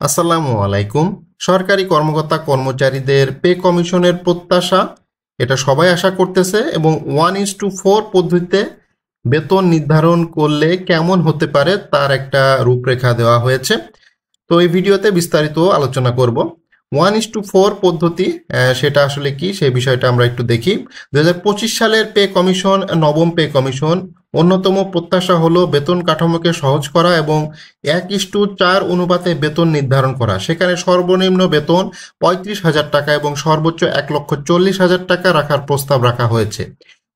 আসসালামু আলাইকুম। সরকারি কর্মকর্তা কর্মচারীদের পে কমিশনের প্রত্যাশা, এটা সবাই আশা করতেছে এবং 1:4 পদ্ধতিতে বেতন নির্ধারণ করলে কেমন হতে পারে তার একটা রূপরেখা দেওয়া হয়েছে। তো এই ভিডিওতে বিস্তারিত আলোচনা করব। 1:4 পদ্ধতি সেটা আসলে কি সেই বিষয়টা আমরা একটু দেখি। 2025 সালের পে কমিশন, নবম পে কমিশন অন্যতম প্রত্যাশা হলো বেতন কাঠামোকে সহজ করা এবং 1:4 অনুপাতে বেতন নির্ধারণ করা। সেখানে সর্বনিম্ন বেতন 35,000 টাকা এবং সর্বোচ্চ 1,40,000 টাকা রাখার প্রস্তাব রাখা হয়েছে।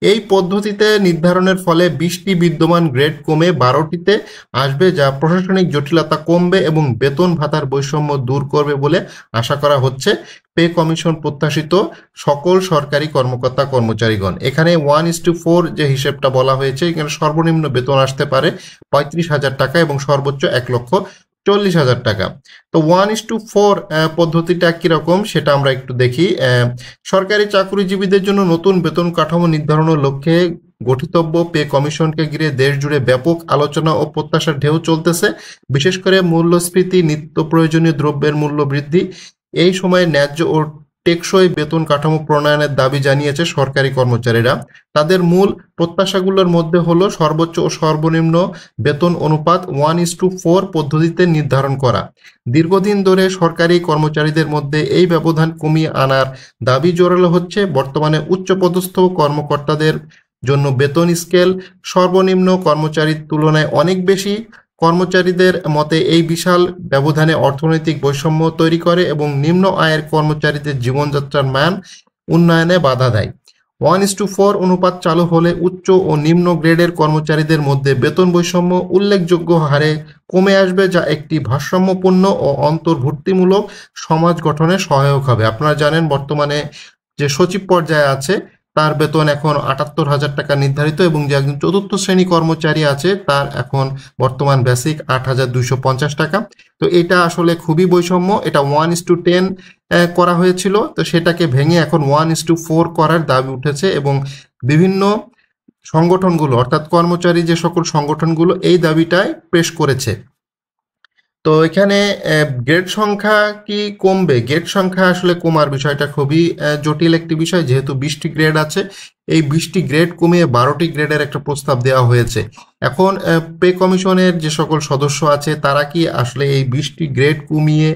এই পদ্ধতিতে নির্ধারণের ফলে 20টি বিদ্যমান গ্রেড কমে 12টিতে আসবে, যা প্রশাসনিক জটিলতা কমবে এবং বেতন ভাতার বৈষম্য দূর করবে বলে আশা করা হচ্ছে। পে কমিশন প্রত্যাশিত সকল সরকারি কর্মকর্তা কর্মচারীগণ, এখানে 1:4 যে হিসেবটা বলা হয়েছে, এখানে সর্বনিম্ন বেতন আসতে পারে 35,000 টাকা এবং সর্বোচ্চ 1,40,000 টাকা। তো 1:4 পদ্ধতিটা কিরকম সেটা আমরা একটু দেখি। সরকারি চাকরিজীবীদের জন্য নতুন বেতন কাঠামো নির্ধারণের লক্ষ্যে গঠিতব্য পে কমিশনকে ঘিরে দেশ জুড়ে ব্যাপক আলোচনা ও প্রত্যাশার ঢেউ চলতেছে। বিশেষ করে মূল্যস্ফীতি, নিত্য প্রয়োজনীয় দ্রব্যের মূল্য বৃদ্ধি, এই সময়ে ন্যায্য ও টেকসই বেতন কাঠামো প্রণয়নের দাবি জানিয়েছে সরকারি কর্মচারীরা। তাদের মূল প্রত্যাশাগুলোর মধ্যে হলো সর্বোচ্চ ও সর্বনিম্ন বেতন অনুপাত 1:4 পদ্ধতিতে নির্ধারণ করা। দীর্ঘদিন ধরে সরকারি কর্মচারীদের মধ্যে এই ব্যবধান কমিয়ে আনার দাবি জোরালো হচ্ছে। বর্তমানে উচ্চপদস্থ কর্মকর্তাদের জন্য বেতন স্কেল সর্বনিম্ন কর্মচারীর তুলনায় অনেক বেশি। কর্মচারীদের মতে এই বিশাল ব্যবধানে অর্থনৈতিক বৈষম্য তৈরি করে এবং নিম্ন আয়ের কর্মচারীদের জীবনযাত্রার মান উন্নয়নে বাধা দেয়। 1:4 অনুপাত চালু হলে উচ্চ ও নিম্ন গ্রেডের কর্মচারীদের মধ্যে বেতন বৈষম্য উল্লেখযোগ্য হারে কমে আসবে, যা একটি ভারসাম্যপূর্ণ ও অন্তর্ভুক্তিমূলক সমাজ গঠনে সহায়ক হবে। আপনারা জানেন বর্তমানে যে সচিব পর্যায়ে আছে তার বেতন এখন 78,000 টাকা নির্ধারিত এবং যে একজন চতুর্থ শ্রেণী কর্মচারী আছে তার এখন বর্তমান বেসিক 8,250 টাকা। তো এটা আসলে খুবই বৈষম্য। এটা 1:10 করা হয়েছিল, তো সেটাকে ভেঙে এখন 1:4 করার দাবি উঠেছে এবং বিভিন্ন সংগঠনগুলো, অর্থাৎ কর্মচারী যে সকল সংগঠনগুলো এই দাবিটায় পেশ করেছে। তো এখানে গ্রেড সংখ্যা কি কমবে? গ্রেড সংখ্যা আসলে কমার বিষয়টা খুবই জটিল একটি বিষয়, যেহেতু 20টি গ্রেড আছে। এই 20টি গ্রেড কমিয়ে 12টি গ্রেডের একটা প্রস্তাব দেওয়া হয়েছে। এখন পে কমিশনের যে সকল সদস্য আছে তারা কি আসলে এই 20টি গ্রেড কমিয়ে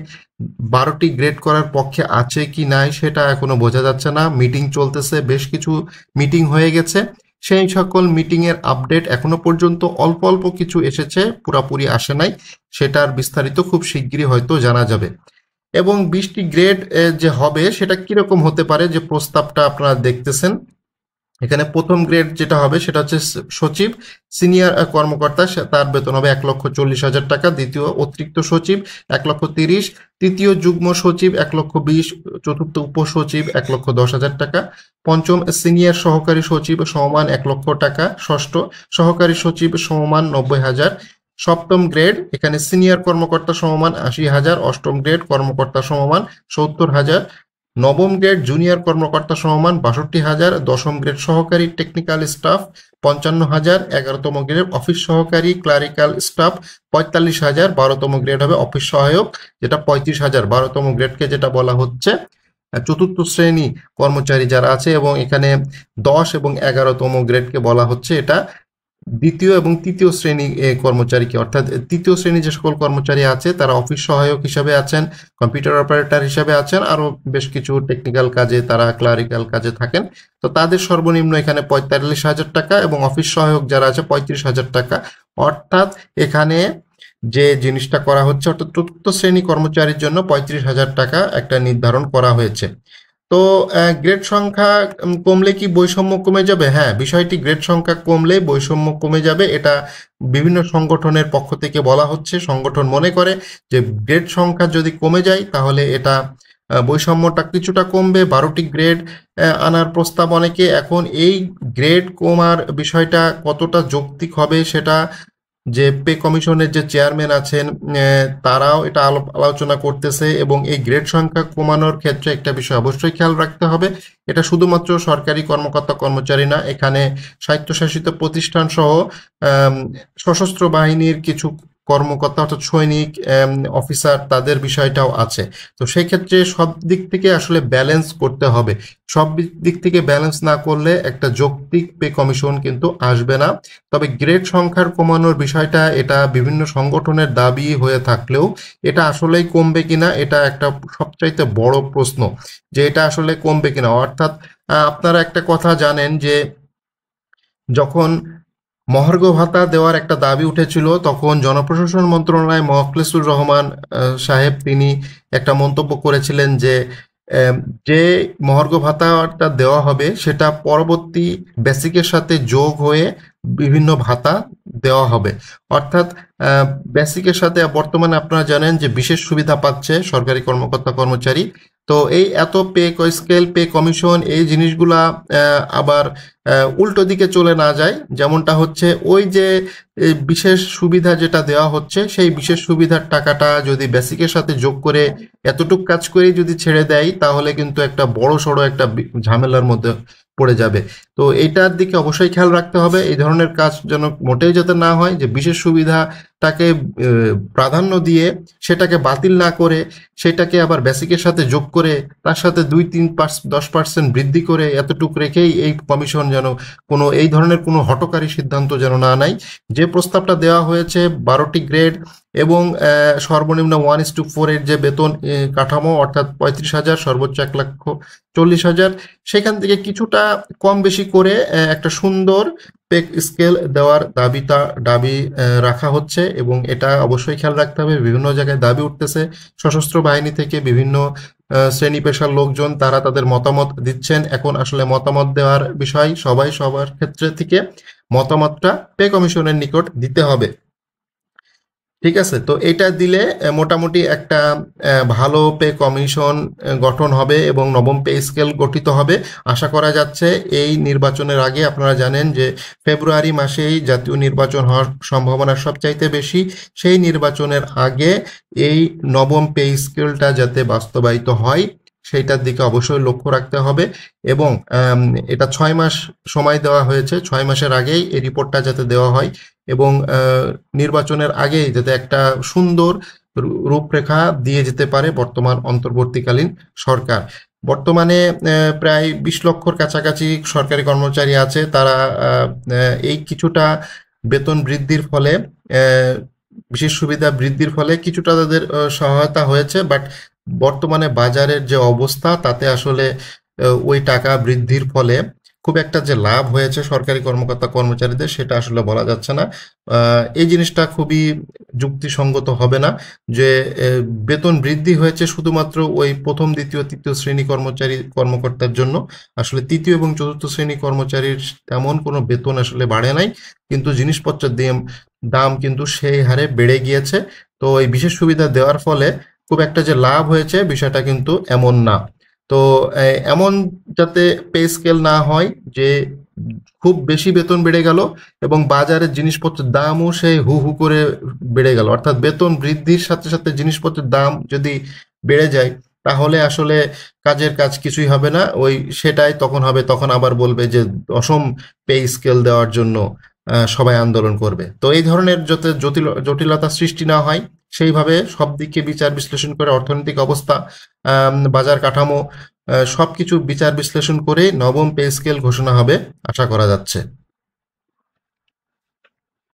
12টি গ্রেড করার পক্ষে আছে কি নাই সেটা এখনো বোঝা যাচ্ছে না। মিটিং চলতেছে, বেশ কিছু মিটিং হয়ে গেছে। সেই সকল মিটিংয়ের আপডেট এখনো পর্যন্ত অল্প অল্প কিছু এসেছে, পুরাপুরি আসে নাই। সেটার বিস্তারিত খুব শিগগিরই হয়তো জানা যাবে। এবং 20টি গ্রেড যে হবে সেটা কিরকম হতে পারে, যে প্রস্তাবটা আপনারা দেখতেছেন এখানে প্রথম গ্রেড যেটা হবে সেটা হচ্ছে সচিব, সিনিয়র কর্মকর্তা, তার বেতন হবে 1,40,000 টাকা। দ্বিতীয় অতিরিক্ত সচিব 1,30,000, তৃতীয় যুগ্ম সচিব 1,20,000, চতুর্থ উপসচিব 1,10,000 টাকা, পঞ্চম সিনিয়র সহকারী সচিব সমান 1,00,000 টাকা, ষষ্ঠ সহকারী সচিব সমান 90,000। সপ্তম গ্রেড এখানে সিনিয়র কর্মকর্তা সমমান 80,000, অষ্টম গ্রেড কর্মকর্তা সমমান 70,000, নবম গ্রেড জুনিয়র কর্মকর্তা সমমান 62,000, দশম গ্রেড সহকারী টেকনিক্যাল স্টাফ 55,000, 11তম গ্রেড অফিস সহকারী ক্লারিক্যাল স্টাফ 45,000, 12তম গ্রেড হবে অফিস সহায়ক যেটা 35,000। 12তম গ্রেডকে যেটা বলা হচ্ছে চতুর্থ শ্রেণী কর্মচারী যারা আছে, এবং এখানে 10 এবং 11তম গ্রেডকে বলা হচ্ছে এটা দ্বিতীয় এবং তৃতীয় শ্রেণী কর্মচারীকে, অর্থাৎ তৃতীয় শ্রেণী যে সকল কর্মচারী আছে তারা অফিস সহায়ক হিসাবে আছেন, কম্পিউটার অপারেটর হিসাবে আছেন, আরও বেশ কিছু টেকনিক্যাল কাজে তারা ক্লারিক্যাল কাজে থাকেন। তো তাদের সর্বনিম্ন এখানে 45,000 টাকা এবং অফিস সহায়ক যারা আছে 35,000 টাকা। অর্থাৎ এখানে যে জিনিসটা করা হচ্ছে, অর্থাৎ চতুর্থ শ্রেণী কর্মচারীর জন্য 35,000 টাকা একটা নির্ধারণ করা হয়েছে। তো গ্রেড সংখ্যা কমলে কি বৈষম্য কমে যাবে? হ্যাঁ, বিষয়টি গ্রেড সংখ্যা কমলে বৈষম্য কমে যাবে, এটা বিভিন্ন সংগঠনের পক্ষ থেকে বলা হচ্ছে। সংগঠন মনে করে যে গ্রেড সংখ্যা যদি কমে যায় তাহলে এটা বৈষম্যটা কিছুটা কমবে। 12টি গ্রেড আনার প্রস্তাব অনেকে। এখন এই গ্রেড কমার বিষয়টা কতটা যৌক্তিক হবে সেটা যে পে কমিশনের যে চেয়ারম্যান আছেন তারাও এটা আলোচনা করতেছে, এবং এই গ্রেড সংখ্যা কমানোর ক্ষেত্রে একটা বিষয় অবশ্যই খেয়াল রাখতে হবে। এটা শুধুমাত্র সরকারি কর্মকর্তা কর্মচারী না, এখানে স্বায়ত্তশাসিত প্রতিষ্ঠান সহ সশস্ত্র বাহিনীর কিছু কর্মকর্তা অর্থাৎ সৈনিক, অফিসার, তাদের বিষয়টাও আছে। তো সেই ক্ষেত্রে সব দিক থেকে আসলে ব্যালেন্স করতে হবে। সব দিক থেকে ব্যালেন্স না করলে একটা যৌক্তিক পে কমিশন কিন্তু আসবে না। তবে গ্রেড সংখ্যার কমানোর বিষয়টা এটা বিভিন্ন সংগঠনের দাবি হয়ে থাকলেও এটা আসলেই কমবে কিনা এটা একটা সবচাইতে বড় প্রশ্ন, যে এটা আসলে কমবে কিনা। অর্থাৎ আপনারা একটা কথা জানেন যে যখন মহার্ঘ ভাতা দেওয়ার একটা দাবি উঠেছিল তখন জনপ্রশাসন মন্ত্রণালয় মোখলেসুর রহমান সাহেব তিনি একটা মন্তব্য করেছিলেন যে আহ, যে মহার্ঘ ভাতাটা দেওয়া হবে সেটা পরবর্তী বেসিকের সাথে যোগ হয়ে বিভিন্ন ভাতা দেওয়া হবে। অর্থাৎ বেসিকের সাথে বর্তমানে আপনারা জানেন যে বিশেষ সুবিধা পাচ্ছে সরকারি কর্মকর্তা কর্মচারী। তো এই এত পে স্কেল, পে কমিশন, এই জিনিসগুলা আবার উল্টো দিকে চলে না যায়, যেমনটা হচ্ছে ওই যে বিশেষ সুবিধা যেটা দেওয়া হচ্ছে সেই বিশেষ সুবিধার টাকাটা যদি বেসিকের সাথে যোগ করে এতটুক কাজ করেই যদি ছেড়ে দেয় তাহলে কিন্তু একটা বড় সড়ো একটা ঝামেলার মধ্যে পড়ে যাবে। তো এইটার দিকে অবশ্যই খেয়াল রাখতে হবে, এই ধরনের কাজ যেন মোটেই যাতে না হয়, যে বিশেষ সুবিধাটাকে প্রাধান্য দিয়ে সেটাকে বাতিল না করে সেটাকে আবার বেসিকের সাথে যোগ করে তার সাথে 2-3-10% বৃদ্ধি করে এতটুক রেখেই এই কমিশন যেন কোনো এই ধরনের কোনো হঠকারী সিদ্ধান্ত যেন না নেয়। যে প্রস্তাবটা দেওয়া হয়েছে 12টি গ্রেড এবং সর্বনিম্ন 1:4 এর যে বেতন কাঠামো অর্থাৎ 35,000 সর্বোচ্চ 1,40,000, সেখান থেকে কিছুটা কম বেশি করে একটা সুন্দর পে স্কেল দেওয়ার দাবি রাখা হচ্ছে এবং এটা অবশ্যই খেয়াল রাখতে হবে। বিভিন্ন জায়গায় দাবি উঠতেছে, সশস্ত্র বাহিনী থেকে বিভিন্ন শ্রেণী পেশার লোকজন তারা তাদের মতামত দিচ্ছেন। এখন আসলে মতামত দেওয়ার বিষয়, সবাই সবার ক্ষেত্রে থেকে মতামতটা পে কমিশনের নিকট দিতে হবে। ঠিক আছে, তো এটা দিলে মোটামুটি একটা ভালো পে কমিশন গঠন হবে এবং নবম পে স্কেল গঠিত হবে আশা করা যাচ্ছে। এই নির্বাচনের আগে আপনারা জানেন যে ফেব্রুয়ারি মাসেই জাতীয় নির্বাচন হওয়ার সম্ভাবনা সবচাইতে বেশি। সেই নির্বাচনের আগে এই নবম পে স্কেলটা যাতে বাস্তবায়িত হয় সেইটার দিকে অবশ্যই লক্ষ্য রাখতে হবে এবং এটা 6 মাস সময় দেওয়া হয়েছে, 6 মাসের আগেই এই রিপোর্টটা যাতে দেওয়া হয় এবং নির্বাচনের আগেই যাতে একটা সুন্দর রূপরেখা দিয়ে যেতে পারে বর্তমান অন্তর্বর্তীকালীন সরকার। বর্তমানে প্রায় 20 লক্ষর কাছাকাছি সরকারি কর্মচারী আছে, তারা এই কিছুটা বেতন বৃদ্ধির ফলে, বিশেষ সুবিধা বৃদ্ধির ফলে কিছুটা তাদের সহায়তা হয়েছে, বাট বর্তমানে বাজারের যে অবস্থা তাতে আসলে ওই টাকা বৃদ্ধির ফলে খুব একটা যে লাভ হয়েছে সরকারি কর্মকর্তা কর্মচারীদের সেটা আসলে বলা যাচ্ছে না। এই জিনিসটা খুবই যুক্তিসঙ্গত হবে না যে বেতন বৃদ্ধি হয়েছে শুধুমাত্র ওই প্রথম, দ্বিতীয়, তৃতীয় শ্রেণী কর্মকর্তার জন্য। আসলে তৃতীয় এবং চতুর্থ শ্রেণী কর্মচারীর তেমন কোনো বেতন আসলে বাড়ে নাই, কিন্তু জিনিসপত্রের দাম কিন্তু সেই হারে বেড়ে গিয়েছে। তো এই বিশেষ সুবিধা দেওয়ার ফলে খুব একটা যে লাভ হয়েছে বিষয়টা কিন্তু এমন না। তো এমন যাতে পে স্কেল না হয় যে খুব বেশি বেতন বেড়ে গেল এবং বাজারের জিনিসপত্রের দামও সেই হু হু করে বেড়ে গেল। অর্থাৎ বেতন বৃদ্ধির সাথে সাথে জিনিসপত্রের দাম যদি বেড়ে যায় তাহলে আসলে কাজের কাজ কিছুই হবে না। ওই সেটাই তখন হবে, তখন আবার বলবে যে দশম পে স্কেল দেওয়ার জন্য সবাই আন্দোলন করবে। তো এই ধরনের যাতে জটিলতা সৃষ্টি না হয় সেইভাবে সব দিকে বিচার বিশ্লেষণ করে অর্থনৈতিক অবস্থা, বাজার কাঠামো, সবকিছু বিচার বিশ্লেষণ করে নবম পে স্কেল ঘোষণা হবে আশা করা যাচ্ছে।